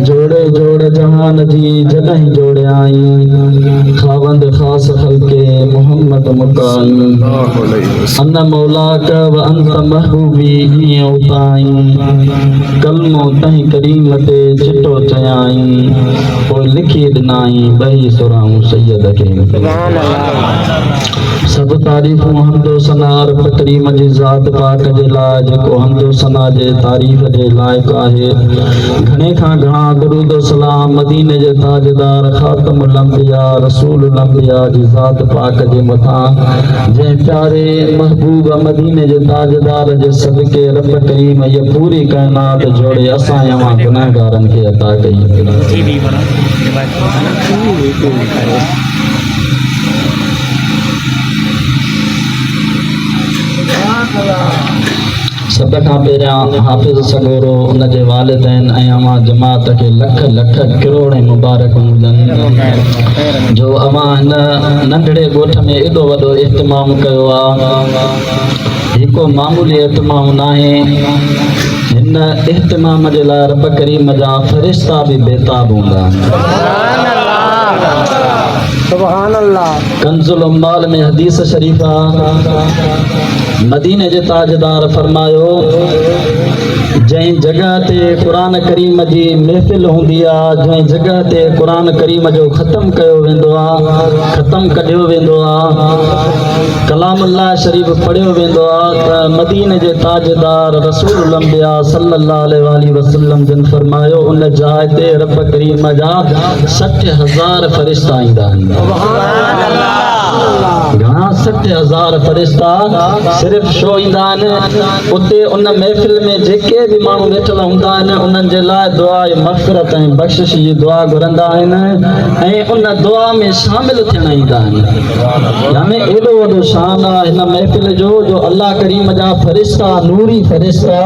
जोड़े जोड़ जहान जी जॾहिं जोड़े आई खावंद ख़ास खल्के मोहम्मद मुकाई अन मौलाक व अंत महबूबी ईअं उताई कलमो तहीं करीम ते चिटो चयाई पोइ लिखी ॾिनाई ॿई सुराऊं सैयद खे सब तारीफ़ूं हमदो सना रब करीम जी ज़ात पाक जे लाइ जेको हमदो सना जे तारीफ़ जे लाइक़ आहे घणे खां घणा दरूद सलाम मदीने जे ताजदार ख़ातमुल अंबिया रसूलुल अंबिया जी ज़ात पाक जे मथां जंहिं प्यारे महबूब मदीने जे ताजदार जे सदके रब करीम ये पूरी कायनात जोड़े असां अवां गुनाहगारनि खे अता कई सब खां पहिरियां हाफ़िज़ सगोरो उन जे वालिदैन ऐं अवां जमात खे लख लख करोड़ मुबारक हुजनि जो अवां हिन नंढड़े ॻोठ में एॾो वॾो इहतमाम कयो आहे हिकु मामूली इहतमाम नाहे हिन इहतमाम जे लाइ रब करीम जा फ़रिश्ता बि बेताब हूंदा सुभान अल्लाह कंजुल उम्माल में हदीस शरीफा मदीने जे ताजदार फरमायो जंहिं जगह ते कुरान करीम जी महफ़िल हूंदी आहे जंहिं जगह ते कुरान करीम जो ख़त्म कयो वेंदो आहे ख़त्म कढियो वेंदो आहे कलाम अल्लाह शरीफ़ पढ़ियो वेंदो आहे त मदीने जे ताजदार रसूल अंबिया सल्लल्लाहु अलैहि वसल्लम जिन फरमायो उन जाइ ते रब करीम जा 60,000 फ़रिश्ता ईंदा आहिनि घणा 60,000 फ़रिश्ता सिर्फ़ छो ईंदा आहिनि उते उन महफ़िल में जेके भी माण्हू वेठल हूंदा आहिनि उन्हनि जे लाइ दुआ मग़फ़िरत ऐं बख़्शिश जी दुआ घुरंदा आहिनि ऐं उन दुआ में शामिल थियण ईंदा आहिनि यानी एॾो वॾो शान आहे हिन महफ़िल जो जो अल्लाह करीम जा फ़रिश्ता नूरी फ़रिश्ता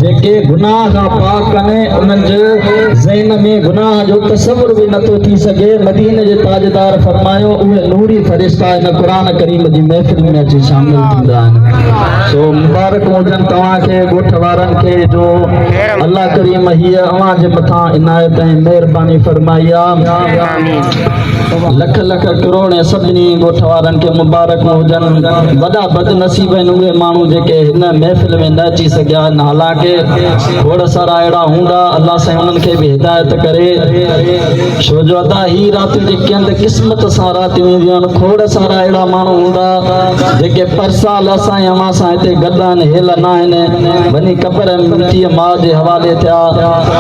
जेके गुनाह खां पाक आहिनि उन्हनि जे ज़हन में गुनाह जो तसव्वुर बि नथो थी सघे मदीने जे ताजदार फरमायो उहे नूरी फ़रिश्ता इन कुरान करीम जी महफ़िल में अची शामिल थींदा आहिनि सो मुबारक हुजनि तव्हांखे ॻोठ वारनि खे जो अल्लाह करीम हीअ अवां जे मथां इनायत ऐं महिरबानी फरमाई आहे लख लख करोड़ ऐं सभिनी ॻोठ वारनि खे मुबारक हुजनि वॾा बदनसीब आहिनि उहे माण्हू जेके हिन महफ़िल में न अची सघिया आहिनि हालांकि खोड़ सारा अहिड़ा हूंदा अल्लाह साईं उन्हनि खे बि हिदायत करे छो जो अदा ही राति जेके आहिनि त क़िस्मत सां रातियूं ईंदियूं आहिनि खोड़ सारा अहिड़ा माण्हू हूंदा जेके परसाल असां अवां सां हिते गॾु आहिनि हेल न आहिनि वञी कबर मिटीअ माउ जे हवाले थिया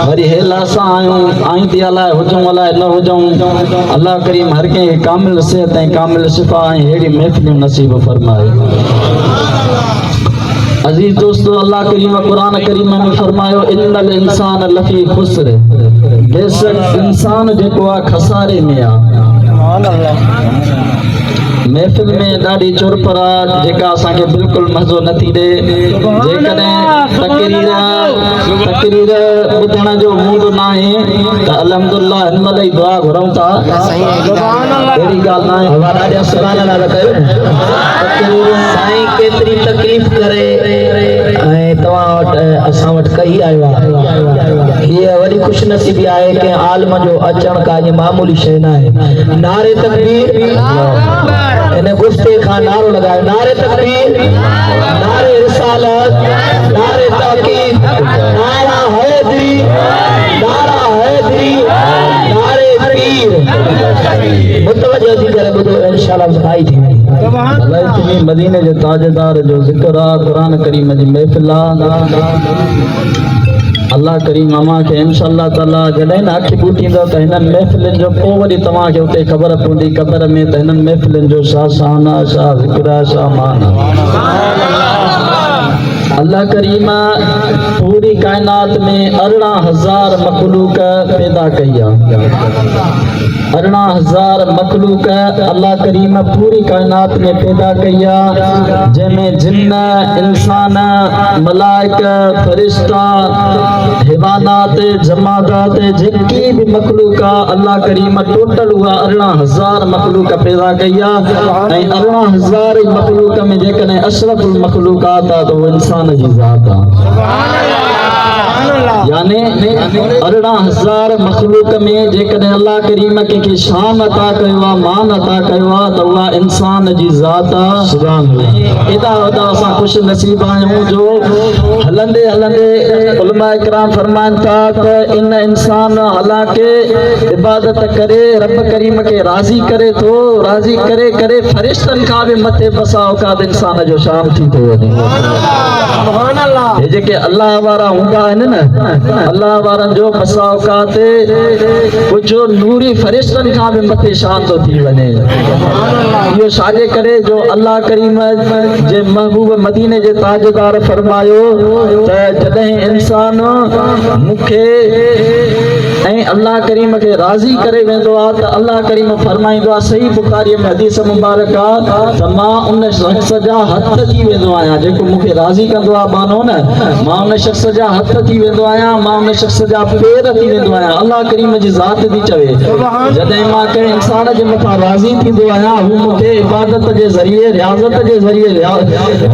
वरी हेल असां आहियूं आईंदी अलाए हुजूं अलाए न हुजूं अल्लाह करीम हर कंहिंखे कामिल सिहत ऐं कामिल शिफ़ा ऐं अहिड़ी महफ़िलूं नसीब फरमाए अजीज दोस्तों अल्लाह करीम कुरान करीम में फरमायो इन्नल इंसान लफी खुस्र बेशक इंसान जेको आहे खसारे में आहे महफ़िल में ॾाढी चुरपरा जेका असांखे बिल्कुलु मज़ो नथी ॾे जेकॾहिं तकरीर ॿुधण जो मूड न आहे त अल्हम्दुलिल्लाह हिन महिल ई दुआ घुरऊं था अहिड़ी ॻाल्हि न आहे सुभान अल्लाह कयो साईं केतिरी तकलीफ़ करे ऐं तव्हां वटि असां वटि कई आयो आहे हीअ वॾी ख़ुशनसीबी आहे कि आलम जो अचणु का मामूली शइ न आहे नारे तकबीर इन गुस्से खां नारो लगायो नारे तकबीर नारे रिसालत नारे ताकीद नारा हैदरी नारे पीर मुतवज्जो थी करे ॿुधो इंशाअल्लाह आई थी अल्लाह तुम्ही मदीने जे ताजदार जो ज़िक्र आहे कुरान करीम जी महफ़िल आहे अल्लाह करीम अमां के इंशाअल्लाह ताला जॾहिं न अखि ॿूटींदो त हिननि महफ़िलनि जो पोइ वरी तव्हांखे उते ख़बर पवंदी क़बर में त हिननि महफ़िलनि जो छा शान आहे छा ज़िक्र आहे छा मान अल्लाह करीम पूरी कायनात में 18,000 मखलूक पैदा कई आहे 18,000 मखलूक अल्लाह करीम पूरी कायनात में पैदा कई आहे जंहिंमें जिन्न इंसान मलाइक फरिश्ता हैवानात जमादात जेकी भी मखलूक आहे अल्लाह करीम टोटल उहा 18,000 मखलूक पैदा कई आहे ऐं 18,000 मखलूक में जेकॾहिं अशरफुल मखलूकात आहे त उहो इंसान जी ज़ात आहे यानी 18,000 मखलूक में जेकॾहिं अल्लाह करीम के शान अता कयो आहे, मान अता कयो आहे, त उहा इंसान जी ज़ात आहे। एॾा वॾा असां ख़ुशि नसीब आहियूं जो हलंदे हलंदे उलमा इकराम फरमाइनि था त इन इंसान हालांकि इबादत करे रब करीम के राज़ी करे थो, राज़ी करे करे फरिश्तनि खां बि मथे बसा औकात इंसान जो शान थी थो वञे। हे जेके अल्लाह वारा हूंदा आहिनि न, अल्लाह वारनि जो बसा औकात कुझु नूरी फरिश्तनि खां बि मथे शान थो थी वञे। इहो छाजे करे जो अल्लाह करीम जे महबूब मदीने जे ताजदार फरमायो त जॾहिं इंसान मूंखे ऐं अल्लाह करीम खे राज़ी करे वेंदो आहे त अल्लाह करीम फरमाईंदो आहे, सही बुखारी में हदीस मुबारक आहे त मां उन शख्स जा हथ थी वेंदो आहियां जेको मूंखे राज़ी कंदो आहे बानो न, मां उन शख्स जा हथ थी वेंदो आहियां, मां उन शख्स जा पेर थी वेंदो आहियां। अल्लाह करीम जी ज़ात थी चवे जॾहिं मां कंहिं इंसान जे मथां राज़ी थींदो आहियां, हू मूंखे इबादत जे ज़रिए रियाज़त जे ज़रिए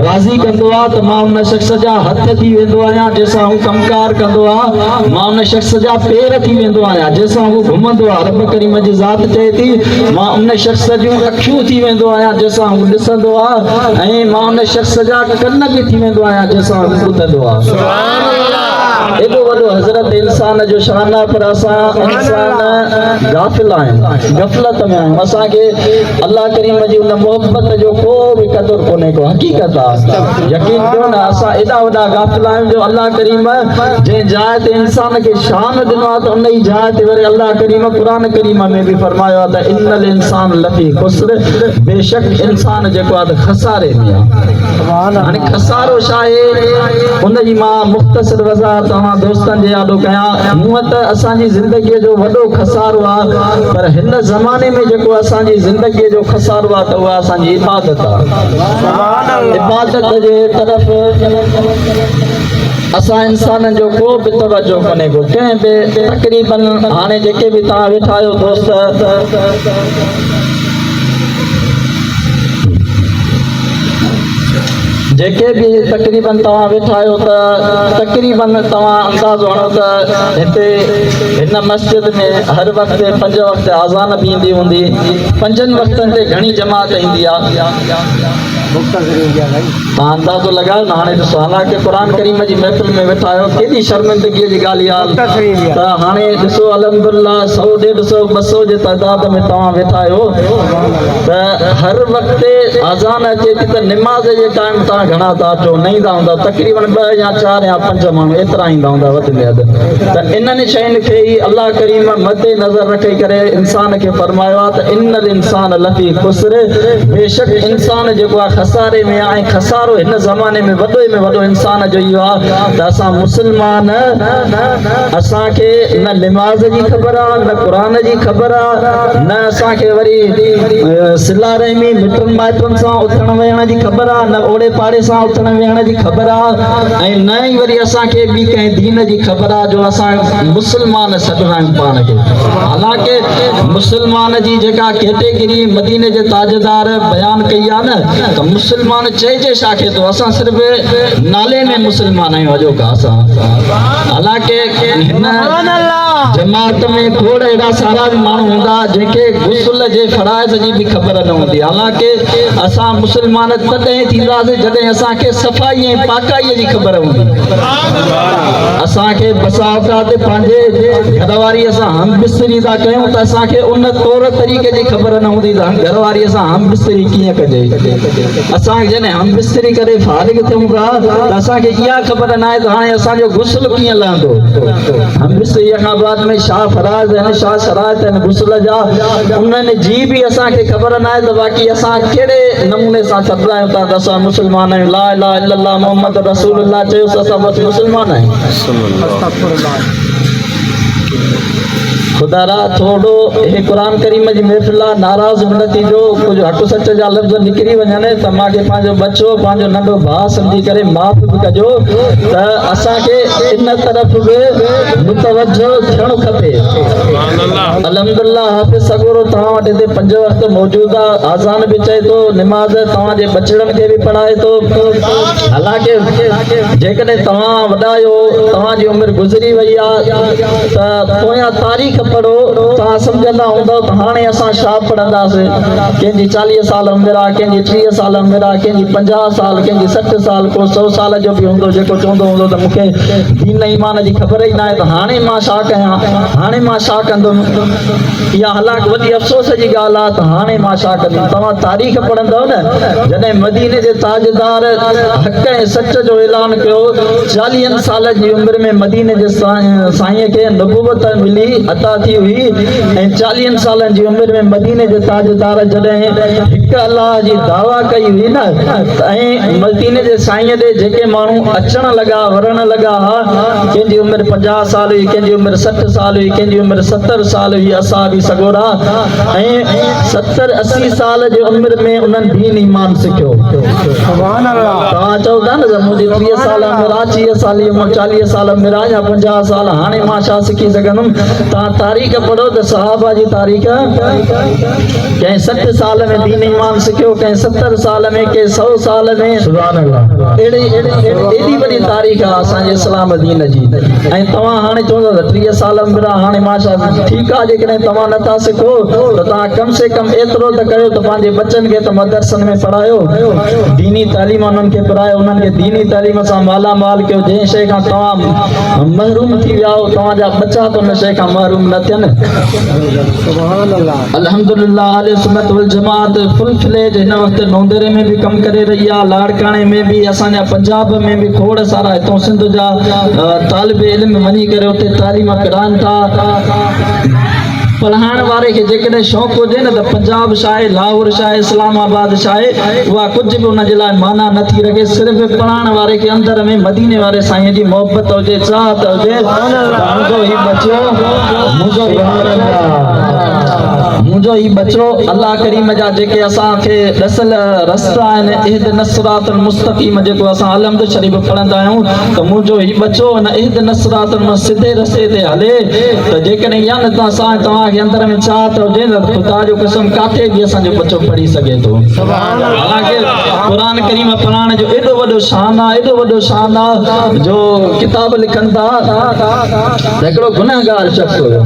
राज़ी कंदो आहे त मां उन शख्स जा हथ थी वेंदो आहियां जंहिंसां हू कमकार कंदो आहे, मां उन शख्स जा पेर थी वेंदो आहियां जंहिंसां हू घुमंदो आहे। रब करीम जी ज़ात चए थी मां उन शख्स जूं अखियूं थी वेंदो आहियां जंहिंसां हू ॾिसंदो आहे, ऐं मां उन शख्स जा कन बि थी वेंदो आहियां जंहिंसां हू ॿुधंदो आहे। एॾो वॾो हज़रत इंसान जो शान आहे, पर असां इंसान गाफ़िल आहियूं, गफ़लत में आहियूं। असांखे अल्लाह करीम जी उन मोहब्बत जो को बि क़दुरु कोन्हे को, हक़ीक़त आहे, यकीन कयो न। असां एॾा वॾा गाफ़िल आहियूं जो अल्लाह करीम जंहिं जाइ ते इंसान खे शान ॾिनो आहे त उन ई जाइ ते वरी अल्लाह करीम क़ुरान करीम में बि फरमायो आहे त इन्नल इंसान लफ़ी ख़ुस्र, बेशक इंसान जेको आहे त खसारे में आहे। हाणे खसारो छा आहे उन जी मां मुख़्तसर वज़ाहत तव्हां दोस्तनि जे यादो कयां। हूअं त असांजी ज़िंदगीअ जो वॾो खसारो आहे, पर हिन ज़माने में जेको असांजी ज़िंदगीअ जो खसारो आहे त उहा असांजी इबादत आहे। इबादत जे तरफ़ असां इंसाननि जो को बि तवजो कोन्हे को, कंहिं बि तक़रीबन हाणे जेके बि तव्हां वेठा आहियो दोस्त, जेके भी तकरीबन तव्हां वेठा आहियो त तकरीबन तव्हां अंदाज़ो हणो त हिते हिन मस्जिद में हर वक़्तु 5 वक़्त आज़ान बि ईंदी हूंदी, 5 वक़्तनि ते घणी जमात ईंदी आहे। तव्हां अंदाज़ो लॻायो न। हाणे ॾिसो हालांकि क़ुरान करीम जी महफ़िल में वेठा आहियो, केॾी शर्मिंदगीअ जी ॻाल्हि आहे त हाणे ॾिसो अल्हम्दुलिल्लाह 100, 150, 200 जे तइदाद में तव्हां वेठा आहियो त हर वक़्तु आज़ान अचे थी त निमाज़ जे टाइम तव्हां घणा था अचो, न ईंदा हूंदा, तक़रीबन 2 या 4 या 5 माण्हू एतिरा ईंदा हूंदा वधि में वधि। त इन्हनि शयुनि खे ई अल्लाह करीम मदे नज़र रखी करे इंसान खे फरमायो आहे त इन्नल इंसान लफ़ी ख़ुस्र, बेशक इंसान जेको आहे खसारे में आहे। ऐं खसारो हिन ज़माने में वॾो इंसान जो इहो आहे त असां मुस्लमान, असांखे न निमाज़ जी ख़बर आहे, न क़ुरान जी ख़बर आहे, न असांखे वरी सिला रहमी मिटनि माइटनि सां उथण वेहण जी ख़बर आहे, न ओड़े पाड़े सां उथण वेहण जी ख़बर आहे, ऐं न ई वरी असांखे ॿी कंहिं दीन जी ख़बर आहे जो असां मुस्लमान सॾंदा आहियूं पाण खे। हालांकि मुस्लमान जी जेका कैटेगरी मदीने जे ताजदार बयानु कई आहे न, त मुस्लमान चइजे छा खे थो, असां सिर्फ़ु नाले में मुस्लमान आहियूं अॼो का असां। हालांकि हिन जमात में खोड़ अहिड़ा सारा बि माण्हू हूंदा जंहिंखे गुस्ल जे फ़राइज़ जी बि ख़बर न हूंदी। हालांकि असां मुस्लमान तॾहिं थींदासीं जॾहिं असांखे सफ़ाई ऐं पाकाईअ जी ख़बर हूंदी। असांखे बसा औकात पंहिंजे घरवारी असां हम बिस्तरी था कयूं त असांखे उन तौर तरीक़े जी ख़बर न हूंदी त घरवारी सां हम बिस्तरी कीअं कजे। असांखे जॾहिं हम बिस्तरी करे फारिग थियूं था त असांखे इहा ख़बर न आहे त हाणे असांजो गुस्ल कीअं लहंदो। हम बिस्तरीअ खां बाद में छा फराइज़ आहिनि, छा शराइत आहिनि गुस्ल जा, उन्हनि जी बि असांखे ख़बर न आहे। त बाक़ी असां कहिड़े नमूने सां सॾंदा आहियूं त असां मुस्लमान आहियूं, ला इलाहा इल्लल्लाह मोहम्मद रसूलुल्लाह चयोसि असां बसि मुस्लमान आहियूं। ख़ुदा ज़रा थोड़ो हे क़ुरान करीम जी महफ़िल आहे, नाराज़ बि न थीजो। कुझु हक़ सच जा लफ़्ज़ निकिरी वञनि त मूंखे पंहिंजो बच्चो, पंहिंजो नंढो भाउ सम्झी करे माफ़ बि कजो। त असांखे इन तरफ़ बि मुतवजो थियणो खपे। अल्हम्दुलिल्लाह हाफ़िज़ सगोरो तव्हां वटि हिते 5 वक़्त मौजूदु आहे, आज़ान बि चए थो, निमाज़ तव्हांजे बचड़नि खे बि पढ़ाए थो। हालांकि जेकॾहिं तव्हां वॾा आहियो, तव्हांजी उमिरि गुज़री वई आहे त पोयां तारीख़ पढ़ो, तव्हां सम्झंदा हूंदव त हाणे असां छा पढ़ंदासीं। कंहिंजी 40 साल उमिरि आहे, कंहिंजी 30 साल उमिरि आहे, कंहिंजी 50 साल, कंहिंजी 60 साल, को 100 साल जो बि हूंदो, जेको चवंदो हूंदो त मूंखे दीन ईमान जी ख़बर ई न आहे त हाणे मां छा कयां, हाणे मां छा कंदुमि। इहा हालांकि वॾी अफ़सोस जी ॻाल्हि आहे त हाणे मां छा कंदुमि। तव्हां तारीख़ पढ़ंदव न, जॾहिं मदीने जे ताजदार हक़ ऐं सच जो ऐलान कयो, 40 साल जी उमिरि में मदीने जे साईं खे नबूवत मिली, अता थी हुई। ऐं 40 सालनि जी उमिरि में मदीने जे ताजदार जॾहिं हिकु अल्लाह जी दावा कई हुई न, ऐं मदीने जे साईं ॾे जेके माण्हू अचण लॻा, वरण लॻा, कंहिंजी उमिरि 50 साल हुई, कंहिंजी उमिरि 60 साल हुई, कंहिंजी उमिरि 70 साल हुई, असां बि सगोरा। ऐं 70-80 साल जी उमिरि में उन्हनि दीन ईमान सिखियो। तव्हां चओ था न मुंहिंजी 30 साल उमिरि आहे, 40 साल 40 साल उमिरि आहे या 50 साल, हाणे मां छा सिखी सघंदुमि। तव्हां तारीख़ पढ़ो त सहाबा जी तारीख़, कंहिं 60 साल में दीन ईमान सिखियो, कंहिं 70 साल में, कंहिं 100 साल में। सुभान अल्लाह। एॾी वॾी तारीख़ आहे असांजे इस्लाम दीन जी। ऐं तव्हां हाणे चवंदो त 30 साल उमिरि आहे, हाणे मां छा। ठीकु आहे, जेकॾहिं तव्हां नथा सिखो त तव्हां कम से कम एतिरो त कयो त पंहिंजे बच्चनि खे त मदरसनि में पढ़ायो, दीनी तालीम उन्हनि खे पढ़ायो, उन्हनि खे दीनी तालीम सां मालामाल कयो। जंहिं शइ खां तव्हां महरूम थी विया हो, तव्हांजा बच्चा त उन शइ खां महरूम न थियनि। अल्हम्दुलिल्लाह अहले सुन्नत वल जमात फुल फ्लेज हिन वक़्तु नौंदरे में बि कमु करे रही आहे, लाड़काणे में बि, असांजा पंजाब में बि खोड़ सारा हितां सिंध जा तालिब इल्म वञी करे उते तालीम कराइनि था। पढ़ाइण वारे खे जेकॾहिं शौक़ु हुजे न त पंजाब छा आहे, लाहौर छा आहे, इस्लामाबाद छा आहे, उहा कुझु बि उन जे लाइ माना नथी रखे। सिर्फ़ु पढ़ाइण वारे खे अंदर में मदीने वारे साईं जी मोहबत हुजे, चाहत हुजे। मुंहिंजो ही बचो अल्लाह करीम जा जेके असांखे ॾसल रस्ता आहिनि, इहदिन सिरातल मुस्तक़ीम, जेको असां अलहम्द शरीफ़ पढ़ंदा आहियूं, त मुंहिंजो ही बचो हिन इहदिन सिरातल सिधे रस्ते ते हले। त जेकॾहिं इहा न तव्हांखे अंदर में चाहत हुजे न, ख़ुदा जो कसम काथे बि असांजो बचो पढ़ी सघे थो। हालांकि क़ुरान करीम पढ़ाइण जो एॾो वॾो शान आहे, एॾो वॾो शान आहे, जो किताब लिखनि था त हिकिड़ो गुनहगार शख़्स हुयो,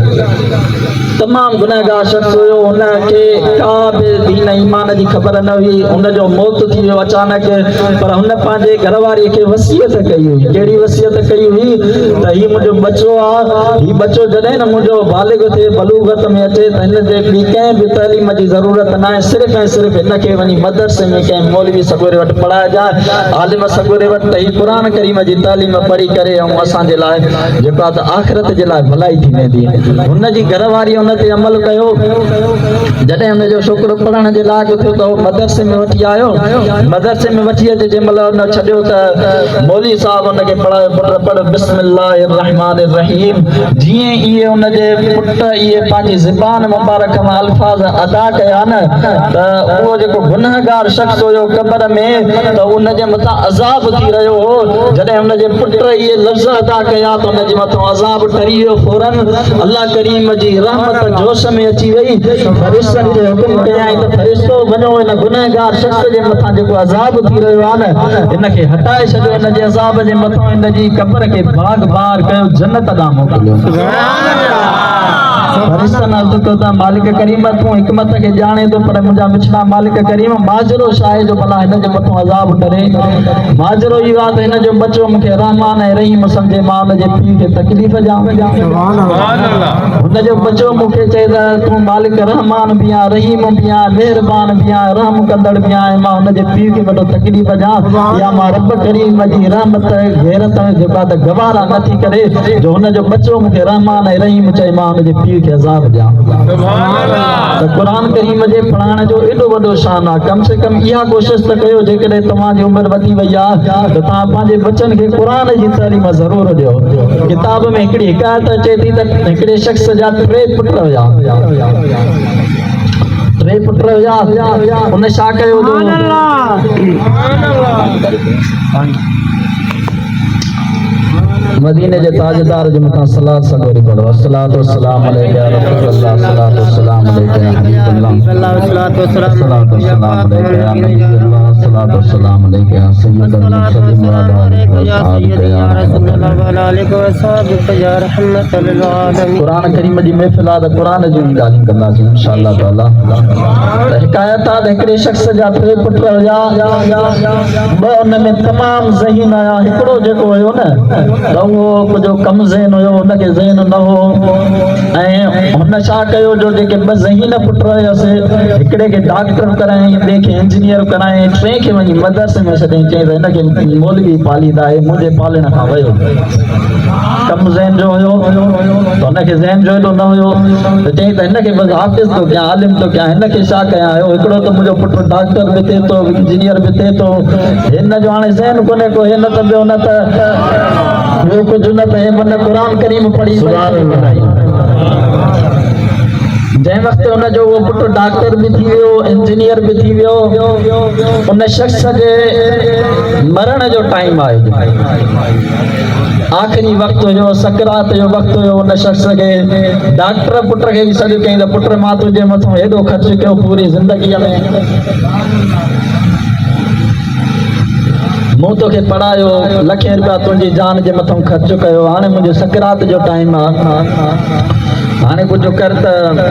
तमामु गुनहगार शख़्स हुयो, हुनखे का बि दीन ईमान जी ख़बर न हुई। हुनजो मौत थी वियो अचानक, पर हुन पंहिंजे घरवारीअ खे वसीयत कई हुई। कहिड़ी वसीयत कई हुई त हीउ मुंहिंजो बचो आहे, हीउ बचो जॾहिं न मुंहिंजो बालिग थिए, बलूगत में अचे, त हिन ते ॿी कंहिं बि तालीम जी ज़रूरत न आहे। सिर्फ़ु ऐं सिर्फ़ु हिनखे वञी मदरसे में कंहिं मौलवी सगोरे वटि पढ़ाइजांइ, आलिम सगोरे वटि, त हीउ क़ुरान करीम जी तालीम पढ़ी करे ऐं असांजे लाइ जेको आहे त आख़िरत जे लाइ भलाई थी वेंदी। हुनजी घरवारी हुन ते अमल कयो। जॾहिं हुनजो छोकिरो पढ़ण जे लाइक़ु थियो त मदरसे में वठी आयो। मदरसे में वठी अचे जंहिं महिल हुन छॾियो त मौलवी साहिबु हुनखे पढ़ायो, पुट पढ़ बिस्मिल्लाहिर रहमानिर रहीम। जीअं इहे हुनजे पुट इहे पंहिंजी ज़बान मुबारक मां अल्फाज़ अदा कया न, त उहो जेको गुनहगार शख़्स हुयो क़ब्र में, त उनजे मथां अज़ाब थी रहियो हो। जॾहिं हुनजे पुट इहे लफ़्ज़ अदा कया त हुनजे मथां अज़ाब टरी वियो। फौरन अल्लाह करीम जी रहमत जोश में अची वई। फरिश्तनि खे हुकुम कयाई त फरिश्तो वञो हिन गुनहगार शख़्स जे मथां जेको अज़ाब थी रहियो आहे न, हिनखे हटाए छॾियो। हिनजे अज़ाब जे मथां हिनजी क़ब्र खे बाग बार कयो, जन्नत ॾांहुं मोकिलियो। फरिश्तनि अर्ज़ कयो त मालिक करीम तूं हिकमत खे ॼाणे थो, पर मुंहिंजा मिठड़ा मालिक करीम माजरो छा आहे जो भला हिन जे मथां अज़ाब टरे। माजरो इहो आहे त हिन जो बचो मूंखे रहमान ऐं रहीम सम्झे, मां हुनजे पीउ खे तकलीफ़ हुनजो बचो मूंखे चए त तूं मालिक रहमान बि आहीं, रहीम बि आहीं, महिरबान बि आहीं, रहम कंदड़ बि आहीं, मां हुनजे पीउ खे वॾो तकलीफ़ ॾियां, या मां रब करीम जी रहमत गैरत जेका त गवारा नथी करे जो हुनजो बचो मूंखे रहमान ऐं रहीम चए, मां हुनजे पीउ खे अज़ाब ॾियां। क़ुरान करीम जे पढ़ाइण जो एॾो वॾो शान आहे। कम से कम इहा कोशिशि त कयो जेकॾहिं तव्हांजी उमिरि वधी वई आहे त तव्हां पंहिंजे बचनि खे क़ुरान जी तालीम ज़रूरु ॾियो। किताब में हिकिड़ी हिकायत अचे थी त हिकिड़े शख़्स जा 3 पुट हुया। 3 पुट हुया, उन छा कयो? मदीने जे ताजदार जे मथां सलात सगोरी पढ़ो। अस्सलातु वस्सलाम अलैका या रसूलल्लाह, अस्सलातु वस्सलाम अलैका या हबीबल्लाह, अस्सलातु वस्सलाम अलैका या नबीयल्लाह, अस्सलातु वस्सलाम अलैका या सय्यदुल मुरसलीन व अला आलिहि या रसूलल्लाह व अला आलिहि व सहाबिहि या रहमतल लिल आलमीन। क़ुरान करीम जी महफ़िल आहे त क़ुरान जूं ॻाल्हियूं कंदासीं इंशाअल्लाह ताला। हिकायत आहे त हिकिड़े शख़्स जा 3 पुट हुया, 2 उन में तमामु ज़हीन आया। हिकिड़ो जेको हुयो न उहो कुझु कम ज़हन हुयो, हुनखे ज़हन न हो। ऐं हुन छा कयो जो जेके 2 ज़हीन पुट हुयसि, हिकिड़े खे डॉक्टर करायईं, ॿिए खे इंजीनियर करायईं, 3 खे वञी मदरसे में छॾियईं। चई त हिनखे मौलवी पालींदा, हे मुंहिंजे पालण खां वियो। कम ज़हन जो हुयो त हुनखे ज़हन जो एॾो न हुयो त चई त हिनखे बसि हाफ़िज़ थो कयां, आलिम थो कयां, हिनखे छा कयां? हिकिड़ो त मुंहिंजो पुटु डॉक्टर बि थिए थो, इंजीनियर बि थिए थो, हिन जो हाणे ज़हन कोन्हे को, हिन त ॿियो न त ॿियो कुझु न त मन क़ुरान करीम पढ़ी। जंहिं वक़्तु हुनजो उहो पुटु डॉक्टर बि थी वियो, इंजीनियर बि थी वियो, उन शख़्स जे मरण जो टाइम आयो, आख़िरी वक़्तु हुयो, सकरात जो वक़्तु हुयो। उन शख़्स खे डॉक्टर पुट खे बि सॾु कईं त पुट मां तुंहिंजे मथां हेॾो ख़र्च कयो पूरी ज़िंदगीअ में, मूं तोखे पढ़ायो, लखें रुपया तुंहिंजी जान जे मथां ख़र्च कयो, हाणे मुंहिंजो सकरात जो टाइम आहे, हाणे कुझु कर त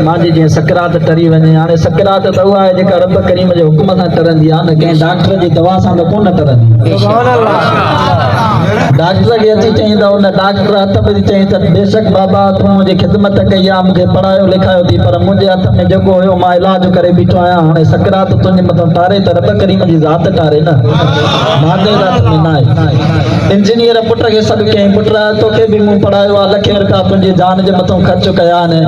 मुंहिंजी जीअं सकरात टरी वञे। हाणे सकरात त उहा आहे जेका रब करीम जे हुकुम सां टरंदी आहे, न कंहिं डॉक्टर जी दवा सां त कोन टरंदी। डॉक्टर खे अची चई त हुन डॉक्टर हथ ॿधी चई त बेशक बाबा तूं मुंहिंजी ख़िदमत कई आहे, मूंखे पढ़ायो लिखायो थी, पर मुंहिंजे हथ में जेको हुयो मां इलाज करे बीठो आहियां। हाणे सकरात तुंहिंजे मथां टारे त रब करीम जी ज़ात टारे न, मांजे ज़ात में न आहे। इंजीनियर पुट खे सॾु कयईं, पुट तोखे बि मूं पढ़ायो आहे, लखें रुपया तुंहिंजी जान जे मथां ख़र्च कया आहिनि,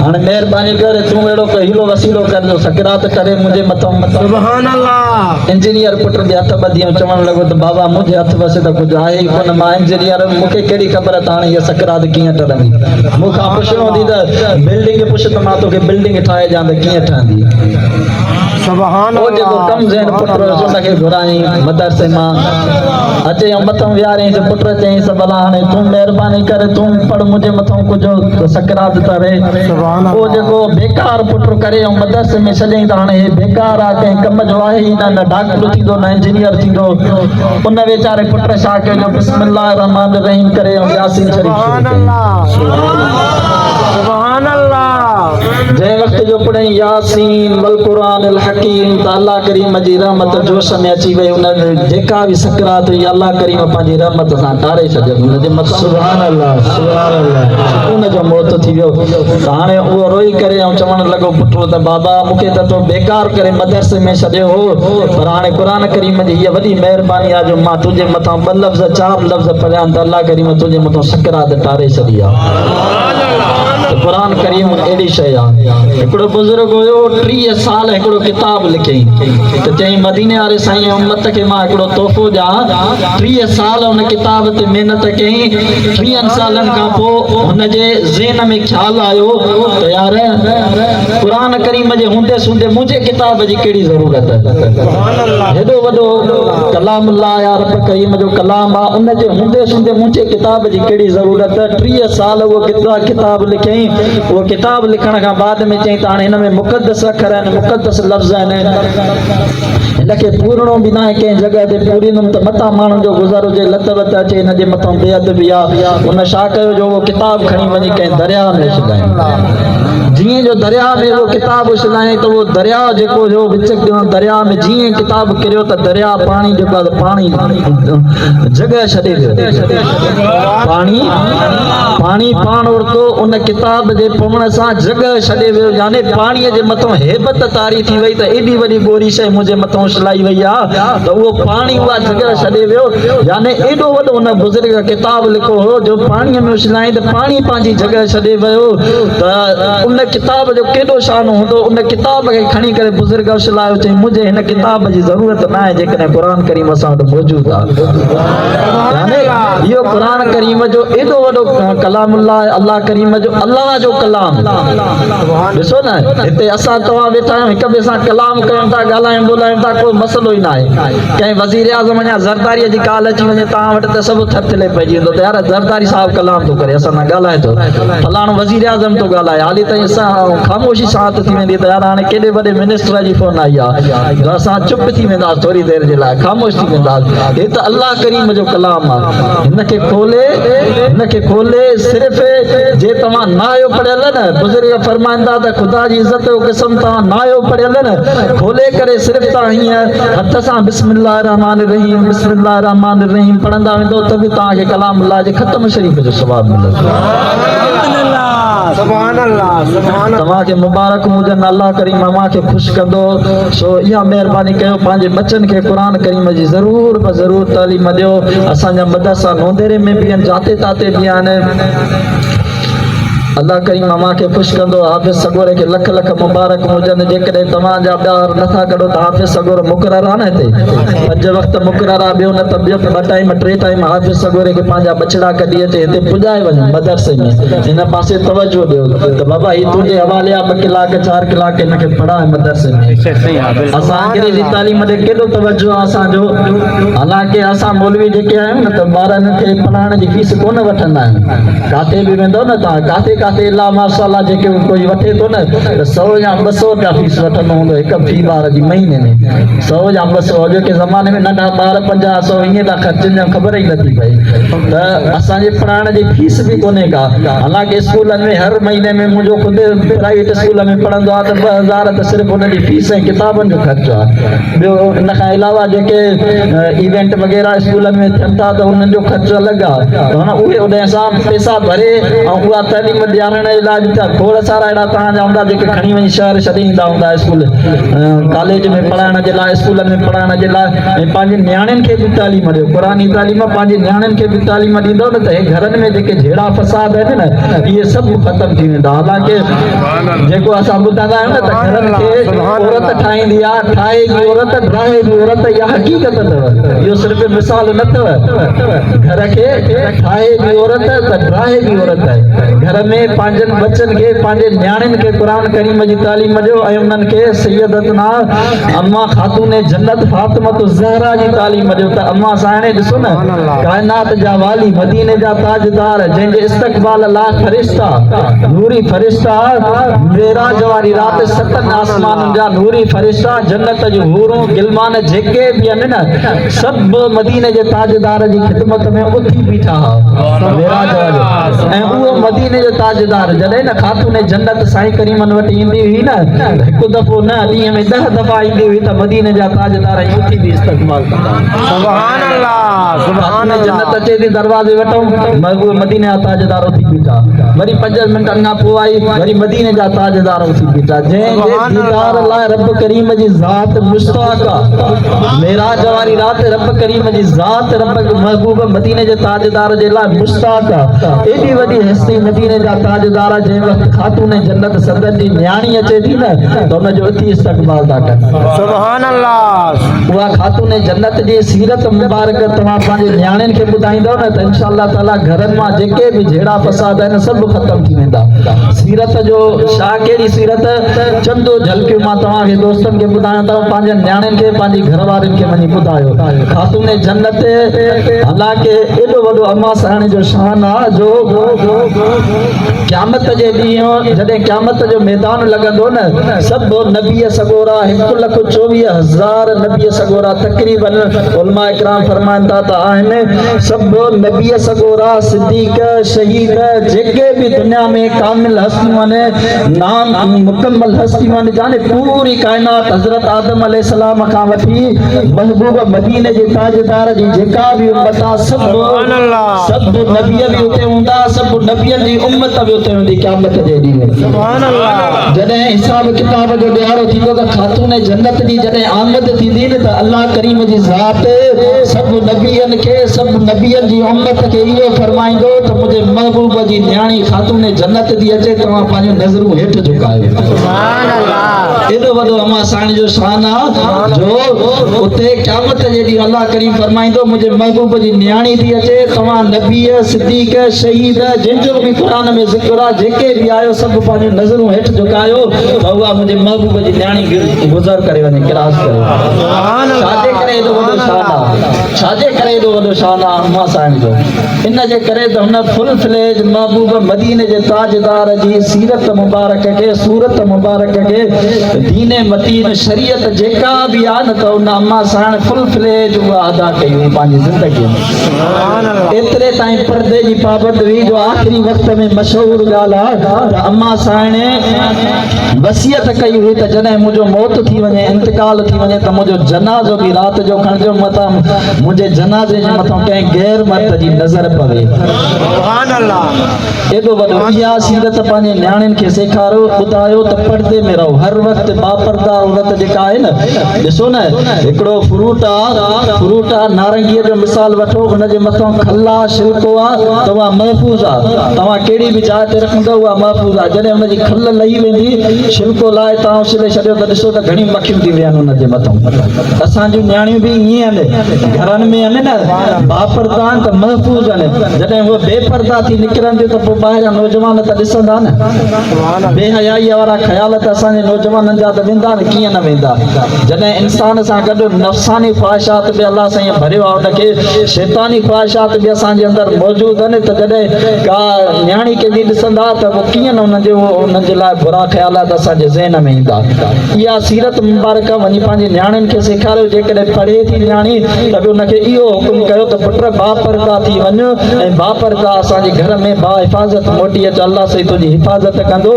हाणे महिरबानी करे तूं अहिड़ो हीलो वसीलो कर जो सकरात करे मुंहिंजे मथां। सुभान अल्लाह। इंजीनियर पुट जे हथ ॿधी चवणु लॻो त बाबा मुंहिंजे हथ वसे त कुझु आहे ई कोन, मां इंजीनियर, मूंखे कहिड़ी ख़बर त हाणे हीअ सकरात कीअं टरंदी? मूंखां पुछिणो थी त बिल्डिंग पुछ त मां तोखे बिल्डिंग ठाहे ॾियां त कीअं ठहंदी? उहो जेको कम ज़हन पुट हुयोसि उनखे घुरायईं मदरसे मां, अचे ऐं मथां विहारियईंसि। पुट चयईंसि भला हाणे तूं महिरबानी करे तूं पढ़ मुंहिंजे मथां कुझु सकरात टरे। उहो जेको बेकार पुट करे ऐं मदरसे में छॾियईं त हाणे हे बेकार आहे, कंहिं कम जो आहे ई न, न डॉक्टर थींदो न इंजीनियर थींदो। उन वीचारे पुट छा कयो, बिस्मिल्लाह रहमान रहीम करे ऐं यासीन शरीफ़। जंहिं वक़्तु जो पढ़ई यासीन वल क़ुरानिल हकीम त अल्लाह करीम जी रहमत जोश में अची वई। उन जेका बि सकरात हुई अल्लाह करीम पंहिंजी रहमत सां टारे छॾियो हुनजे मथां। सुभान अल्लाह, सुभान अल्लाह। उनजो मौत थी वियो। त हाणे उहो रोई करे ऐं चवणु लॻो पुटु त बाबा मूंखे त तो बेकार करे मदरसे में छॾियो हो, पर हाणे क़ुरान करीम जी हीअ वॾी महिरबानी आहे जो मां तुंहिंजे मथां 2 लफ़्ज़ 4 लफ़्ज़ पढ़िया त अल्लाह करीम तुंहिंजे मथां सकरात टारे छॾी आहे। क़ुरान करीम अहिड़ी शइ आहे। हिकिड़ो बुज़ुर्ग हुयो 30 साल हिकिड़ो किताब लिखियईं त चईं मदीने वारे साईं उम्मत खे मां हिकिड़ो तोहफ़ो ॾियां। 30 साल हुन किताब ते महिनत कयईं। 30 सालनि खां पोइ हुनजे ज़हन में ख़्यालु आयो त यार क़ुरान करीम जे हूंदे सूंदे मुंहिंजे किताब जी कहिड़ी ज़रूरत आहे? हेॾो वॾो कलाम अल्लाह या रब करीम जो कलाम आहे, उनजे हूंदे सूंदे मुंहिंजे किताब जी कहिड़ी ज़रूरत? 30 साल उहो किताब लिखियईं। उहो किताब लिखण खां बाद में चई त हाणे हिन में मुक़दस अखर आहिनि, मुक़दस लफ़्ज़ आहिनि, हिनखे पूरणो बि न आहे कंहिं जॻह ते पूरींदुमि त मथां माण्हुनि जो गुज़र हुजे, लत वत अचे, हिनजे मथां बेअदबी आहे। उन छा कयो जो उहो किताब खणी वञी कंहिं दरिया में छॾाईं। जीअं जो दरिया में उहो किताब छॾाईं त उहो दरिया जेको हुयो विच दरिया में जीअं किताब किरियो त दरिया पाणी जेको आहे पाणी जॻह छॾे वियो। पाणी पाण वरितो, उन किताब किताब जे पढ़ण सां जॻह छॾे वियो यानी पाणीअ जे मथां हेबत तारी थी वई त एॾी वॾी गोरी शइ मुंहिंजे मथां उछलाई वई आहे त उहो पाणी उहा जॻह छॾे वियो यानी एॾो वॾो हुन बुज़ुर्ग किताब लिखो हो जो पाणीअ में उछलाई त पाणी पंहिंजी जॻह छॾे वियो त उन किताब जो केॾो शान हूंदो उन किताब खे खणी करे बुज़ुर्ग उछलायो चई मुंहिंजे हिन किताब जी ज़रूरत न आहे जेकॾहिं क़ुर करीम असां वटि मौजूदु आहे यानी इहो क़ुर करीम जो एॾो वॾो कलामुल्लाह अल्लाह करीम जो अल्लाह जो कलाम ॾिसो न हिते असां तव्हां वेठा आहियूं हिक ॿिए सां कलाम कयूं था ॻाल्हायूं ॿोलायूं था कोई मसइलो ई न आहे कंहिं वज़ीर आज़म या ज़रदारीअ जी ॻाल्हि अची वञे तव्हां वटि त सभु थरथले पइजी वेंदो त यार ज़रदारी साहिबु कलाम थो करे असां सां ॻाल्हाए थो फलाणो वज़ीर आज़म थो ॻाल्हाए हाली ताईं असां ख़ामोशी सां थी वेंदी त यार हाणे केॾे वॾे मिनिस्टर जी फोन आई आहे त असां चुप थी वेंदासीं थोरी देरि जे लाइ ख़ामोश थी वेंदासीं हे त अल्लाह करीम जो कलाम आहे हिनखे खोले सिर्फ़ जे तव्हां नायो पढ़ियल न बुज़ुर्ग फरमाईंदा त ख़ुदा जी इज़त जो क़िस्म तव्हां नायो पढ़ियल न खोले करे सिर्फ़ तव्हां हीअं हथ सां बिस्मिल्लाह रहमान रहीम बिस्मिल्लाह रहमान रहीम पढ़ंदा वेंदो त बि तव्हांखे कलाम अल्लाह जे ख़तम शरीफ़ जो सवाबु मिलंदो तव्हांखे मुबारक हुजनि अल्लाह करीम अव्हांखे ख़ुशि कंदो सो इहा महिरबानी कयो पंहिंजे बचनि खे क़ुर करीम जी ज़रूरु तालीम ॾियो असांजा मदरसा नोंदेरे में बि आहिनि जाते ताते बि आहिनि अल्लाह करीम अव्हांखे ख़ुशि कंदो हाफ़िज़ सगोरे खे लख लख मुबारक हुजनि जेकॾहिं तव्हांजा ॿार नथा कढो त हाफ़िज़ सगोरो मुक़ररु आहे न हिते 5 वक़्त मुक़ररु आहे ॿियो न त ॿियो 2 टाइम 3 टाइम हाफ़िज़ सगोरे खे पंहिंजा बछड़ा कढी अचे हिते पुॼाए वञो मदरसे में हिन पासे तवजो ॾियो त बाबा हीअ तुंहिंजे हवाले आहे 2 कलाक 4 कलाक हिनखे पढ़ाए मदरसे में असां अंग्रेज़ी तालीम ते केॾो तवजो आहे असांजो हालांकि असां मौलवी जेके आहियूं न त ॿारनि खे पढ़ाइण जी फीस कोन वठंदा आहियूं काथे बि वेंदो न तव्हां काथे अल्लाह माशाअल्लाह जेके कोई वठे थो न त 100 या 200 रुपया फीस वठंदो हूंदो हिकु फी ॿार जी महीने में 100 या 200 अॼोके ज़माने में नंढा ॿार 50-100 ईअं था ख़र्चनि जा ख़बर ई नथी पए त असांजे पढ़ाइण जी फीस बि कोन्हे का हालांकि स्कूलनि में हर महीने में मुंहिंजो ख़ुदि प्राइवेट स्कूल में पढ़ंदो आहे त 2000 त सिर्फ़ु हुनजी फीस ऐं किताबनि जो ख़र्चो आहे ॿियो इन खां अलावा जेके इवेंट वग़ैरह स्कूलनि में थियनि था त उन्हनि जो ख़र्चो अलॻि आहे त हाणे उहे उन सां पैसा भरे ऐं उहा तालीम ॾियारण जे लाइ खोड़ सारा अहिड़ा तव्हांजा हूंदा जेके खणी वञी शहर छॾे ईंदा हूंदा स्कूल कॉलेज में पढ़ाइण जे लाइ स्कूलनि में पढ़ाइण जे लाइ ऐं पंहिंजे नियाणियुनि खे बि तालीम ॾियो क़ुरानी तालीम पंहिंजे नियाणियुनि खे बि तालीम ॾींदो न त हे घरनि में जेके जहिड़ा फसाद आहिनि न इहे सभु ख़तमु थी वेंदा हालांकि जेको असां ॿुधंदा आहियूं न त घरनि खे औरत ठाहींदी आहे ठाहे बि औरत ड्राहे बि औरत इहा हक़ीक़त अथव इहो सिर्फ़ु मिसाल न अथव घर खे ठाहे बि औरत त ड्राहे बि औरत आहे घर में पंहिंजनि बच्चनि खे पंहिंजे नियाणियुनि खे क़ुर करीम जी तालीम ॾियो ऐं उन्हनि खे सैयदतना अम्मा ख़ातून जन्नत फातिमत ज़हरा जी तालीम ॾियो त अम्मा साहिणे ॾिसो न काइनात जा वाली मदीने जा ताजदार जंहिंजे इस्तक़बाल लाइ फ़रिश्ता नूरी फ़रिश्ता मेराज वारी राति 7 आसमाननि जा नूरी फ़रिश्ता जन्नत जूं हूरूं गिलमान जेके बि आहिनि न सभु मदीने जे ताजदार जी ख़िदमत में उथी बीठा मेराज वारो ऐं उहो मदीने जो ताजदार जॾहिं न ख़ातून जन्नत साईं करीमनि वटि ईंदी हुई न हिकु दफ़ो न ॾींहं में 10 दफ़ा ईंदी हुई त मदीने जा ताजदार उथी बि इस्तक़बाल कंदा सुभान अल्लाह सुभान जन्नत अचे थी दरवाज़े वटो मदीने जा ताजदार उथी बीठा वरी 5 मिंट अञा पोइ आई वरी मदीने जा ताजदार उथी बीठा जंहिंजे दीदार लाइ रब करीम जी ज़ात मुश्ताक़ आहे मेराज वारी राति रब करीम जी ज़ात रब महबूब मदीने जे ताजदार जे लाइ मुश्ताक़ आहे एॾी वॾी हस्ती मदीने जा ताजदार जंहिं वक़्तु ख़ातून जन्नत सदन जी न्याणी अचे थी न त हुनजो उथी इस्तक़बाल था कनि सुभान अल्लाह उहा ख़ातून जन्नत जी सीरत मुबारक तव्हां पंहिंजे न्याणियुनि खे ॿुधाईंदव न त इंशाअल्लाह ताला घरनि मां जेके बि जहिड़ा फसाद आहिनि सभु ख़तमु थी वेंदा सीरत जो छा कहिड़ी सीरत चंदो झलकियूं मां तव्हांखे दोस्तनि खे ॿुधायां थो पंहिंजे न्याणियुनि खे पंहिंजी घरवारियुनि खे वञी ॿुधायो ख़ातून जन्नत हालांकि एॾो वॾो अम्मा साहिणे जो शान आहे जो क़यामत जे ॾींहुं जॾहिं क़यामत जो मैदान लॻंदो न सभु नबीअ सगोरा 1,24,000 नबीअ सगोरा तक़रीबन उलमा इकराम फरमाइनि था त आहिनि सभु नबीअ सगोरा सिद्दीक़ शहीद जेके बि दुनिया में कामिल हस्तियूं आहिनि नाम मुकम्मल हस्तियूं आहिनि जाने पूरी काइनात हज़रत आदम अलैहिस्सलाम खां वठी महबूब मदीने जे ताजदार जी जेका बि उम्मत आहे सभु नबीअ बि उते हूंदा सभु नबीअ जी उम्मत जन्नत बि उते वेंदी क़यामत जे ॾींहुं सुभान अल्लाह जॾहिं हिसाब किताब जो ॾियारो थींदो त ख़ातून जन्नत जी जॾहिं आमद थींदी न त अल्लाह करीम जी ज़ात सभु नबियनि खे सभु नबियनि जी उम्मत खे इहो फरमाईंदो त मुंहिंजे महबूब जी न्याणी ख़ातून जन्नत जी अचे तव्हां पंहिंजूं नज़रूं हेठि झुकायो सुभान अल्लाह एॾो वॾो अमा साईं जो शान आहे जो उते क़यामत जे ॾींहुं अल्लाह करीम फरमाईंदो मुंहिंजे महबूब जी न्याणी थी अचे तव्हां नबीअ सिद्दीक़ शहीद जंहिंजो बि क़ुरान में ज़िक्र आहे जेके बि आयो सभु पंहिंजूं नज़रूं हेठि झुकायो त उहा मुंहिंजे महबूब जी न्याणी गुज़र करे वञे क्रॉस करे छाजे करे एॾो वॾो शान आहे छाजे करे एॾो वॾो शान आहे अमा साईं जो इन जे करे त हुन फुल फ्लेज महबूब मदीने जे ताजदार जी सीरत मुबारक खे सूरत मुबारक खे दीन मतीन शरीयत जेका बि आहे न त उन अमा साईं फुल फ्लेज उहा अदा कई हुई पंहिंजी ज़िंदगीअ में एतिरे ताईं पर्दे जी पाबंद हुई जो आख़िरी वक़्त में मशहूर ॻाल्हि आहे त अमा साईं वसियत कई हुई त जॾहिं मुंहिंजो मौत थी वञे इंतकाल थी वञे त मुंहिंजो जनाज़ो बि राति जो खणिजो मथां मुंहिंजे जनाज़े जे मथां कंहिं गैर मर्द जी नज़र पवे सुभान अल्लाह एॾो वॾो इहा सीरत पंहिंजे न्याणियुनि खे सेखारियो ॿुधायो त पर्दे में रहो हर वक़्तु बापर्दा औरत जेका आहे न ॾिसो न हिकिड़ो फ्रूट आहे नारंगीअ जो मिसाल वठो हुनजे मथां खल आहे छिलको आहे त उहा महफ़ूज़ आहे तव्हां कहिड़ी बि जाइ ते रखंदव उहा महफ़ूज़ आहे जॾहिं हुनजी खल लही वेंदी छिलको लाहे तव्हां उछले छॾियो त ॾिसो त घणी मखियूं थी विया आहिनि हुनजे मथां असांजूं न्याणियूं बि ईअं आहिनि घरनि में आहिनि न बापर्दा आहिनि त महफ़ूज़ आहिनि जॾहिं उहे बेपर्दा थी निकिरनि त पोइ ॿाहिरां नौजवान त ॾिसंदा न बेहयाईअ वारा ख़्याल त असांजे नौजवाननि जा त वेंदा न कीअं न वेंदा जॾहिं इंसान सां गॾु नफ़्सानी ख़्वाहिशात बि अलाह साईं भरियो आहे उनखे शैतानी ख़्वाहिशात बि असांजे अंदरि मौजूदु आहिनि त जॾहिं का न्याणी कंहिंजी ॾिसंदा त पोइ कीअं न उन्हनि जे लाइ बुरा ख़्यालात असांजे ज़हन में ईंदा इहा सीरत मुबारक वञी पंहिंजी न्याणियुनि खे सेखारियो जेकॾहिं पढ़े थी न्याणी त बि उनखे इहो हुकुम कयो त पुट बापर्दा थी वञ ऐं बापर्दा असांजे घर में बा हिफ़ाज़त मोटी अच अल्लाह साईं तुंहिंजी हिफ़ाज़त कंदो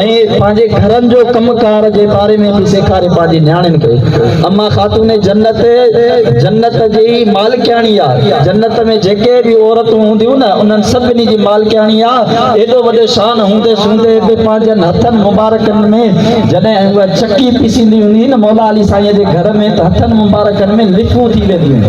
ऐं पंहिंजे घरनि जो कमकार जे बारे में बि सेखारे पंहिंजी न्याणियुनि खे अमा ख़ातून जन्नत जी मालिकाणी आहे जन्नत में जेके बि औरतूं हूंदियूं न उन्हनि सभिनी जी मालिकाणी आहे एॾो वॾो शान हूंदे सूंदे बि पंहिंजनि हथनि मुबारकनि में जॾहिं उहा चकी पीसींदी हूंदी न मौला अली साईं जे घर में त हथनि मुबारकनि में लिफूं थी वेंदियूं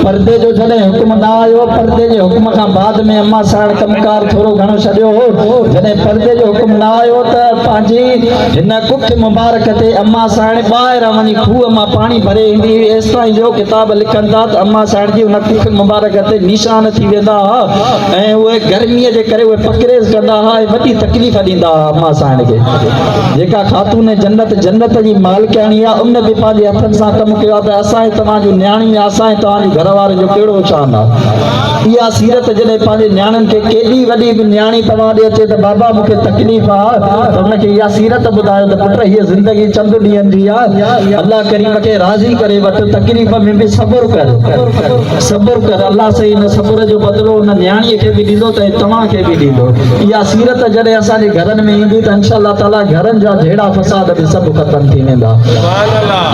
पर्दे जो जॾहिं हुकुम न आयो पर्दे जे हुकुम खां बाद में अमा साईं कमकार थोरो घणो छॾियो हो जॾहिं पर्दे जो हुकुम न आयो त पंहिंजी हिन कुख मुबारक ते अमा साईं ॿाहिरां वञी खूह मां पाणी भरे ईंदी हुई एसि ताईं जो किताब लिखनि था त अमा साईं जी हुन कुख मुबारक ते निशान थी वेंदा हुआ ऐं उहे गर्मीअ जे करे उहे पकरेज़ कंदा हुआ ऐं वॾी तकलीफ़ ॾींदा हुआ अमा साईं खे जेका ख़ातून जन्नत जी मालिकाणी आहे उन बि पंहिंजे हथनि सां कमु कयो आहे त असांजे तव्हांजूं न्याणियूं असांजे तव्हांजूं घर वारे जो कहिड़ो शान आहे इहा सीरत जॾहिं पंहिंजे न्याणियुनि खे केॾी वॾी बि न्याणी तव्हां ॾे अचे त बाबा मूंखे तकलीफ़ आहे त हुनखे इहा सीरत ॿुधायो त पुट हीअ ज़िंदगी चंद ॾींहंनि जी आहे अल्लाह करीम खे राज़ी करे वठ तकलीफ़ में बि सब्र कर अल्लाह साईं हिन सब्र जो बदिलो हुन न्याणीअ खे बि ॾींदो त तव्हांखे बि ॾींदो इहा सीरत जॾहिं असांजे घरनि में ईंदी त इंशाअल्लाह ताला घरनि जा जहिड़ा फसाद बि सभु ख़तमु थी वेंदा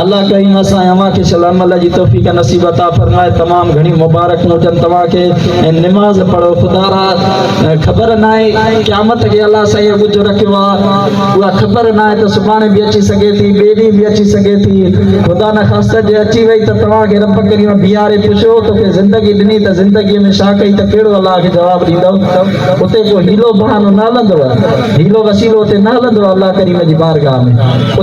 अल्लाह करीम असां अमा खे अमल जी तौफ़ीक़ नसीब अता फरमाए तमामु घणी मुबारक हुजनि तव्हांखे ऐं निमाज़ पढ़ो ख़ुदा ख़बर न आहे क़यामत खे अल्लाह साईं कुझु रखियो आहे उहा ख़बर न आहे त सुभाणे बि अची सघे थी ॿिए ॾींहुं बि अची सघे थी ख़ुदा न ख़ासि जे अची वई त तव्हांखे रब करीम बीहारे पुछो तोखे ज़िंदगी ॾिनी त ज़िंदगीअ में छा कई त कहिड़ो अल्लाह खे जवाबु ॾींदव उते को हीलो बहानो न हलंदो हीलो वसीलो उते न हलंदो अल्लाह करीम जी बारगाह में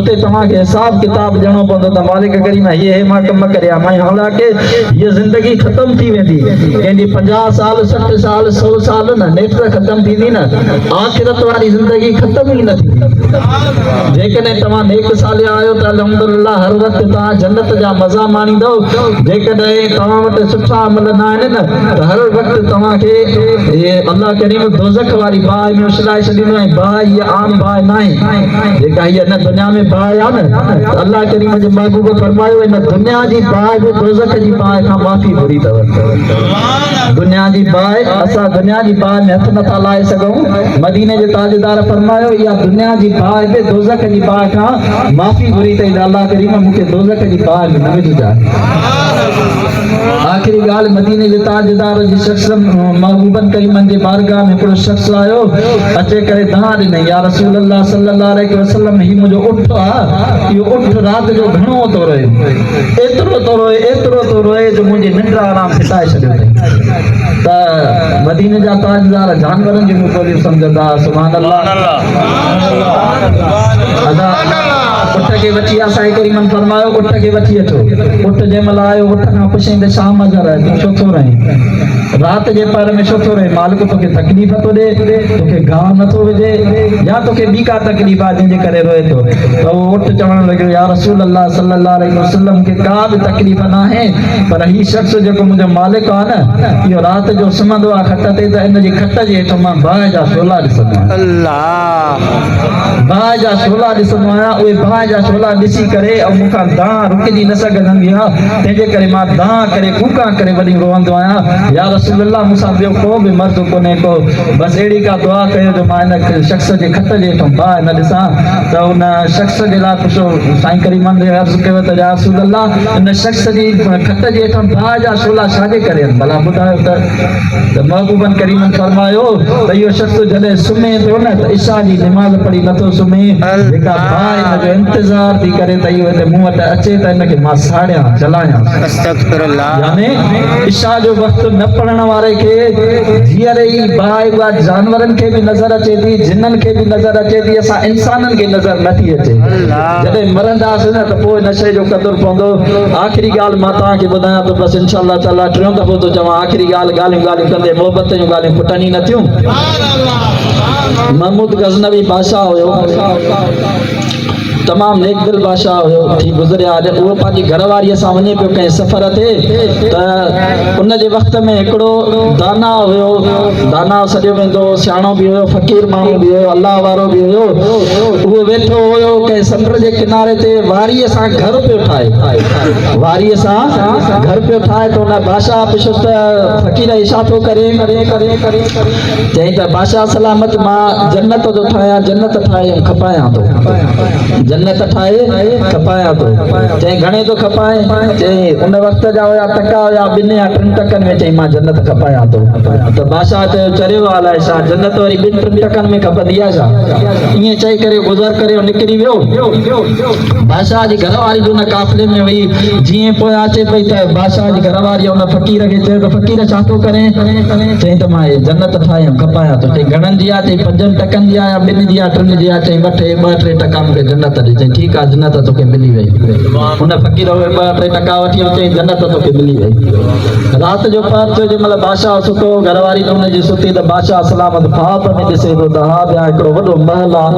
उते तव्हांखे हिसाब किताब ॾियणो पवंदो त मालिक करीम हीअ मां कम करिया मां हालांकि हीअ ज़िंदगी ख़तमु थी वेंदी कंहिंजी 50 साल 60 साल 100 साल न नेठ ख़तमु थींदी न आख़िरत वारी ज़िंदगी ख़तमु ई न थींदी जेकॾहिं तव्हां नेक सालिया आहियो त अल्हम्दुलिल्लाह हर वक़्तु तव्हां जन्नत जा मज़ा माणींदव जेकॾहिं तव्हां वटि सुठा अमल न आहिनि न त हर वक़्तु तव्हांखे अल्लाह करीम दोज़ख वारी बाहि में उछलाए छॾींदो ऐं बाहि इहा आम बाहि न आहे जेका हीअ हिन दुनिया में बाहि आहे न अल्लाह करीम जे महबूब फरमायो हिन दुनिया जी बाहि बि दोज़ख जी बाहि खां माफ़ी घुरी अथव दुनिया जी बाहि असां दुनिया जी बाहि में हथ नथा लाहे सघूं मदीने जे ताजदार फरमायो इहा दुनिया जी बाहि बि दोज़ख जी बाहि खां माफ़ी घुरी अथई त अल्लाह करीम मूंखे दोज़ख जी बाहि में न विझजाए आखिरी गाल मदीने जे ताजदार जी शख्स महबूबन करीमन जे बारगाह में हिकिड़ो शख्स आयो अचे करे दहा ॾिनई या रसूल अल्लाह सल्लल्लाहु अलैहि वसल्लम ही मुंहिंजो उठ आहे इहो उठ राति जो घणो थो रोए एतिरो थो रोए जो मुंहिंजी निंड आराम फिटाए छॾियो अथई त मदीने जा ताजदार जानवरनि जी मुक़ाबिल सम्झंदा सुभान अल्लाह उठ खे वठी असांजे करीमन फरमायो उठ खे वठी अचो उठ जंहिं महिल आयो उठ खां पुछई त शाम जा रहे तूं छो थो रहे राति जे पैर में छो थो रहे मालिक तोखे तकलीफ़ थो ॾे तोखे गाह नथो विझे या तोखे ॿी का तकलीफ़ आहे जंहिंजे करे रोए थो त उहो उठ चवणु लॻियो या रसूल अल्लाह सल्लल्लाहु अलैहि वसल्लम खे का बि तकलीफ़ न आहे पर हीउ शख़्स जेको मुंहिंजो मालिक आहे न इहो राति जो सुम्हंदो आहे खट ते त हिन जी खट जे हेठि मां बाहि जा शोला ॾिसंदो आहियां बाहि जा शोला ॾिसंदो आहियां उहे बाहि जा शोला ॾिसी करे ऐं मूंखां दाह रुकिजी न सघंदी आहे तंहिंजे करे मां दाह करे कूका करे वरी रोअंदो आहियां या रसूल अल्लाह मूंसां ॿियो को बि मर्द कोन्हे को बसि अहिड़ी का दुआ कयो जो मां हिन शख़्स जे खट जे हेठां बाहि न ॾिसां त उन शख़्स जे लाइ कुझु साईं करीमन जे अर्ज़ु कयो त या रसूल अल्लाह हिन शख़्स जी खट जे हेठां बाहि जा शोला छाजे करे आहिनि भला ॿुधायो त महबूबन करीमन फरमायो त इहो शख़्स जॾहिं सुम्हे थो न त इशा जी निमाज़ पढ़ी नथो सुम्हे जेका बाहि हिन जो इंतज़ार थी करे त इहो हिते मूं वटि अचे त हिनखे मां साड़ियां जलायां यानी इशा जो वक़्तु न पढ़ण वारे खे जीअर ई बाहि उहा जानवरनि खे बि नज़र अचे थी जिन्ननि खे बि नज़र अचे थी असां इंसाननि खे नज़र नथी अचे जॾहिं मरंदासीं न त पोइ हिन शइ जो क़दुरु पवंदो आख़िरी ॻाल्हि मां तव्हांखे ॿुधायां थो बसि इंशा अल्लाह ताला टियों दफ़ो थो चवां आख़िरी ॻाल्हियूं कंदे मोहबत जूं ॻाल्हियूं फुटनि ई नथियूं महमूद गज़नवी बादशाह हुयो तमामु नेक दिल बादशाह हुयो थी गुज़रिया उहो पंहिंजी घरवारीअ सां वञे पियो कंहिं सफ़र ते त उन जे वक़्त में हिकिड़ो दाना हुयो दाना सॼो वेंदो सियाणो बि हुयो फ़क़ीर माण्हू बि हुयो अलाह वारो बि हुयो उहो वेठो हुयो कंहिं समुंड जे किनारे ते वारीअ सां घर पियो ठाहे वारीअ सां घर पियो ठाहे त हुन बादशाह पुछियोसि त फ़क़ीर इशा थो करे चई त बादशाह सलामत मां जन्नत थो ठाहियां जन्नत ठाहे खपायां थो जन्नत ठाहे खपायां थो चई घणे थो खपाए चई उन वक़्त जा हुया टका हुया 2 या 3 टकनि में चई मां जन्नत खपायां थो त बादशाह चयो चरियो अलाए छा जन्नत वरी 2-3 टकनि में खपंदी आहे छा ईअं चई करे गुज़र करे निकिरी वियो बादशाह जी घरवारी जो हुन काफ़िले में वई जीअं पोइ अचे पई त बादशाह जी घरवारी हुन फ़क़ीर खे चयो त फ़क़ीर छा थो करे चई त मां जन्नत ठाहियमि खपायां थो चई घणनि जी आहे चई 5 टकनि जी आहे या 2 जी आहे 3 जी आहे चई वठे 2-3 टका मूंखे जन्नत ॾे चई ठीकु आहे जन्नत तोखे मिली वई हुन फ़क़ीर 2-3 टका वठी चई जन्नत तोखे मिली वई राति जो पहर थियो जंहिं महिल बादशाह सुतो घरवारी त हुनजी सुती त बादशाह सलामत ख्वाब में ॾिसे थो त हा ॿिया हिकिड़ो वॾो महल आहे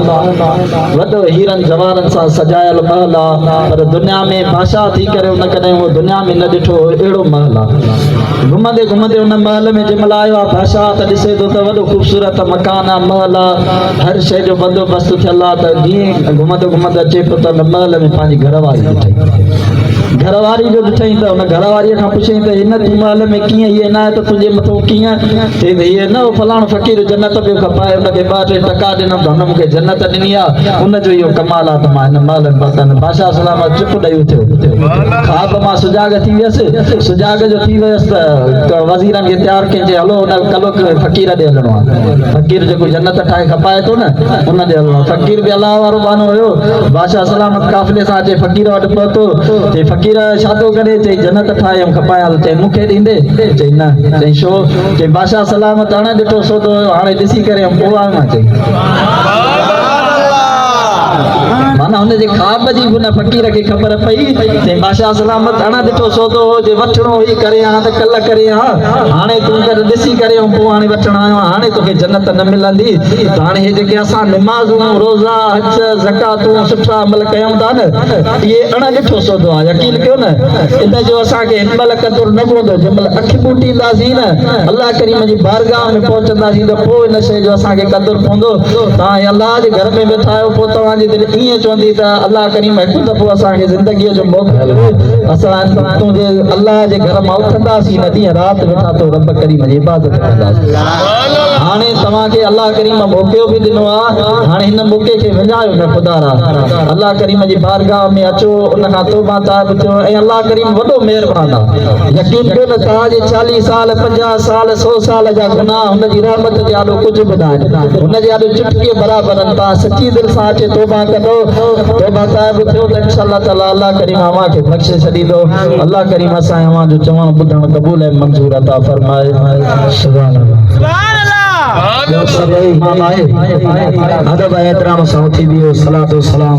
वॾो हीरनि जवाहरनि सां सजायल महल आहे पर दुनिया में बादशाह थी करे हुन कॾहिं उहो दुनिया में न ॾिठो अहिड़ो महल आहे घुमंदे घुमंदे हुन महल में जंहिं महिल आयो आहे बादशाह त ॾिसे थो त वॾो ख़ूबसूरत मकान आहे महल आहे हर शइ जो बंदोबस्तु थियल आहे त जीअं घुमंदे घुमंदे अचे पियो त महल में पंहिंजी घरवारी ॾिठई घरवारी जो ॾिठई त हुन घरवारीअ खां पुछई त हिन तूं महल में कीअं हीअ न आहे त तुंहिंजे मथां कीअं चई त हीअ न फलाणो फ़क़ीर जन्नत पियो खपाए हुनखे 2-3 टका ॾिनमि त हुन मूंखे जन्नत ॾिनी आहे हुनजो इहो कमाल आहे त मां हिन महल में बसि बादशाह सलामत चुप ॾेई उथियो ख़्वाब मां सुजाग थी वियसि सुजाग जो थी वियसि त वज़ीरनि खे तयारु कई चई हलो हुन कलो फ़क़ीर ॾे हलणो आहे फ़क़ीर जेको जन्नत ठाहे खपाए थो न हुन ॾे हलणो आहे फ़क़ीर बि अलाह वारो बानो हुयो बादशाह सलामत काफ़िले सां अचे फ़क़ीर वटि पहुतो चई फ़क़ीर छा थो करे चई जन्नत ठाहे खपायां थो चई मूंखे ॾींदे चई न चई छो चई बादशाह सलामत हाणे ॾिठो सौदो हाणे ॾिसी करे पोइ आयो चई माना हुनजे ख्वाब जी हुन फ़क़ीर खे ख़बर पई चई बादशाह सलामत हाणे ॾिठो सौदो जे वठिणो हुई करे हा त कल्ह करे हा हाणे तूं करे ॾिसी करे पोइ हाणे वठणु आयो हाणे तोखे जन्नत न मिलंदी त हाणे हे जेके असां निमाज़ूं रोज़ा हज ज़कातूं सुठा अमल कयूं था न इहे अणॾिठो सौदो आहे यकीन कयो न इन जो असांखे हिन महिल क़दुरु न पवंदो जंहिं महिल अखि ॿूटींदासीं न अलाह करीम जी बारगाह में पहुचंदासीं त पोइ हिन शइ जो असांखे क़दुरु पवंदो तव्हां अलाह जे घर में वेठा आहियो पोइ तव्हांजी दिलि ईअं चवंदी त अलाह करीम हिकु दफ़ो असांखे ज़िंदगीअ जो मौक़ो ॾियो असां तुंहिंजे अलाह जे घर मां उथंदासीं न ॾींहं राति वेठा तो रब करीम जी इबादत कंदासीं हाणे तव्हांखे अल्लाह करीम मौक़ो बि ॾिनो आहे हाणे हिन मौक़े खे विञायो न खुदारा अल्लाह करीम जी बारगाह में अचो उन खां तौबा ताब थियो ऐं अल्लाह करीम वॾो महिरबान आहे यकीन कयो तव्हांजे 40 साल 50 साल 100 साल जा गुनाह हुन जी रहमत जे आॾो कुझु बि न आहे हुन जे आॾो चुटकीअ बराबरि आहिनि तव्हां सची दिलि सां अचे तौबा करो तौबा ताब थियो त इंशाअल्लाह ताला अल्लाह करीम अव्हां खे बख़्शे छॾींदो अल्लाह करीम असां अव्हां जो चवण ॿुधण क़बूल ऐं मंज़ूर अता फरमाए सुभान अल्लाह अदब एहतराम सां उथी दियो सलातो सलाम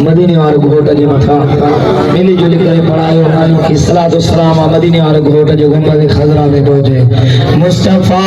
मदीने वारे घोट जे मथां मिली जुली करे पढ़ायो कि सलातो सलाम मदीने वारे घोट जो गुंबद खज़रा में पहुंचे मुस्तफा